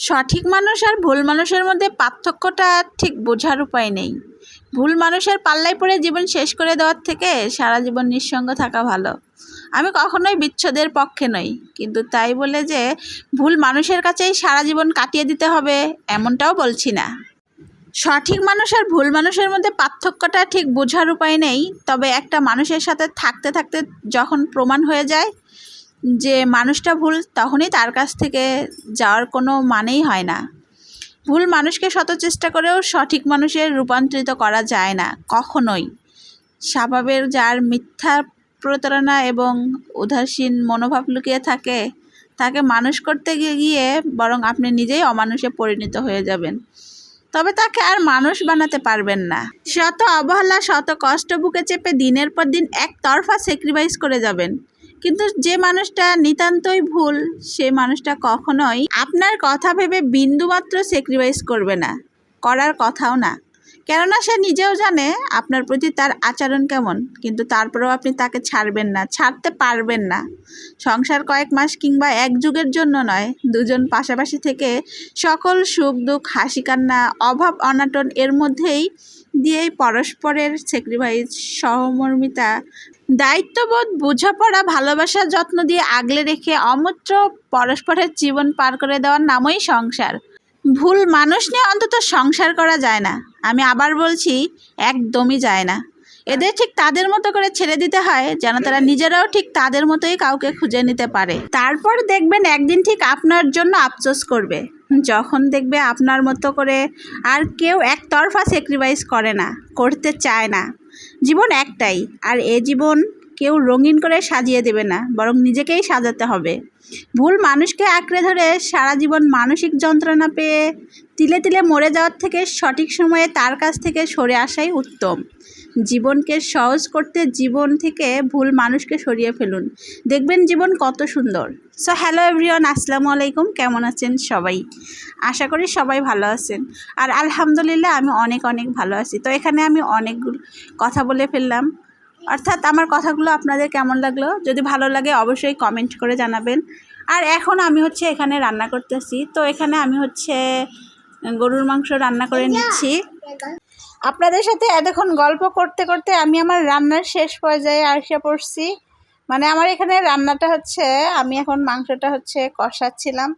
সঠিক মানুষ আর ভুল মানুষের মধ্যে পার্থক্যটা ঠিক বোঝার উপায় নেই। ভুল মানুষের পাল্লায় পড়ে জীবন শেষ করে দেওয়ার থেকে সারা জীবন নিঃসঙ্গ থাকা ভালো। আমি কখনোই বিচ্ছেদের পক্ষে নই, কিন্তু তাই বলে যে ভুল মানুষের কাছেই সারা জীবন কাটিয়ে দিতে হবে এমনটাও বলছি না। সঠিক মানুষ আর ভুল মানুষের মধ্যে পার্থক্যটা ঠিক বোঝার উপায় নেই, তবে একটা মানুষের সাথে থাকতে থাকতে যখন প্রমাণ হয়ে যায় যে মানুষটা ভুল, তখনই তার কাছ থেকে যাওয়ার কোনো মানেই হয় না। ভুল মানুষকে শত চেষ্টা করেও সঠিক মানুষের রূপান্তরিত করা যায় না কখনোই। স্বভাবের যার মিথ্যা প্রতারণা এবং উদাসীন মনোভাব লুকিয়ে থাকে, তাকে মানুষ করতে গিয়ে বরং আপনি নিজেই অমানুষে পরিণত হয়ে যাবেন। তবে তাকে আর মানুষ বানাতে পারবেন না। শত অবহেলা, শত কষ্ট বুকে চেপে দিনের পর দিন একতরফা স্যাক্রিফাইস করে যাবেন, কিন্তু যে মানুষটা নিতান্তই ভুল, সে মানুষটা কখনোই আপনার কথা ভেবে বিন্দুমাত্র স্যাক্রিফাইস করবে না, করার কথাও না। কেননা সে নিজেও জানে আপনার প্রতি তার আচরণ কেমন, কিন্তু তারপরেও আপনি তাকে ছাড়বেন না, ছাড়তে পারবেন না। সংসার কয়েক মাস কিংবা এক যুগের জন্য নয়, দুজন পাশাপাশি থেকে সকল সুখ দুঃখ, হাসি কান্না, অভাব অনাটন এর মধ্যেই দিয়েই পরস্পরের স্যাক্রিফাইস, সহমর্মিতা, দায়িত্ববোধ, বোঝাপড়া, ভালোবাসা, যত্ন দিয়ে আগলে রেখে অমূল্য পরস্পরের জীবন পার করে দেওয়ার নামই সংসার। ভুল মানুষ নিয়ে অন্তত সংসার করা যায় না। আমি আবার বলছি, একদমই যায় না। এদের ঠিক তাদের মতো করে ছেড়ে দিতে হয়, যেন তারা নিজেরাও ঠিক তাদের মতোই কাউকে খুঁজে নিতে পারে। তারপর দেখবেন একদিন ঠিক আপনার জন্য আফসোস করবে, যখন দেখবে আপনার মতো করে আর কেউ একতরফা স্যাক্রিফাইস করে না, করতে চায় না। জীবন একটাই, আর এ জীবন কেউ রঙিন করে সাজিয়ে দেবে না, বরং নিজেকেই সাজাতে হবে। ভুল মানুষকে আঁকড়ে ধরে সারা জীবন মানসিক যন্ত্রণা পেয়ে তিলে তিলে মরে যাওয়ার থেকে সঠিক সময়ে তার কাছ থেকে সরে আসাই উত্তম। জীবনকে সহজ করতে জীবন থেকে ভুল মানুষকে সরিয়ে ফেলুন, দেখবেন জীবন কত সুন্দর। সো হ্যালো এভরিওয়ান, আসসালামু আলাইকুম। কেমন আছেন সবাই? আশা করি সবাই ভালো আছেন, আর আলহামদুলিল্লাহ আমি অনেক অনেক ভালো আছি। তো এখানে আমি অনেকগুলো কথা বলে ফেললাম, অর্থাৎ আমার কথাগুলো আপনাদের কেমন লাগলো, যদি ভালো লাগে অবশ্যই কমেন্ট করে জানাবেন। আর এখন আমি এখানে রান্না করতেছি। তো এখানে আমি গরুর মাংস রান্না করে নিচ্ছি। আপনাদের সাথে এতক্ষণ গল্প করতে করতে আমি আমার রান্নার শেষ পর্যায়ে আসে পড়ছি। মানে আমার এখানে রান্নাটা আমি এখন মাংসটা কষাচ্ছিলাম,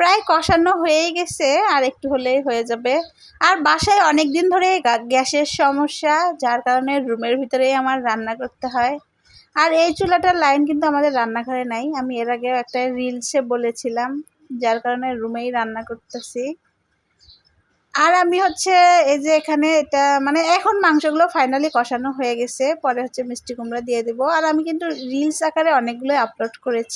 প্রায় কষানো হয়েই গেছে, আর একটু হলেই হয়ে যাবে। আর বাসায় অনেক দিন ধরে গ্যাসের সমস্যা, যার কারণে রুমের ভিতরেই আমার রান্না করতে হয়। আর এই চুলাটার লাইন কিন্তু আমাদের রান্নাঘরে নাই, আমি এর আগেও একটা রিলসে বলেছিলাম, যার কারণে রুমেই রান্না করতেছি। আর আমি এই যে এখানে এটা মানে এখন মাংসগুলো ফাইনালি কষানো হয়ে গেছে, পরে মিষ্টি কুমড়া দিয়ে দেবো। আর আমি কিন্তু রিলস আকারে অনেকগুলো আপলোড করেছি।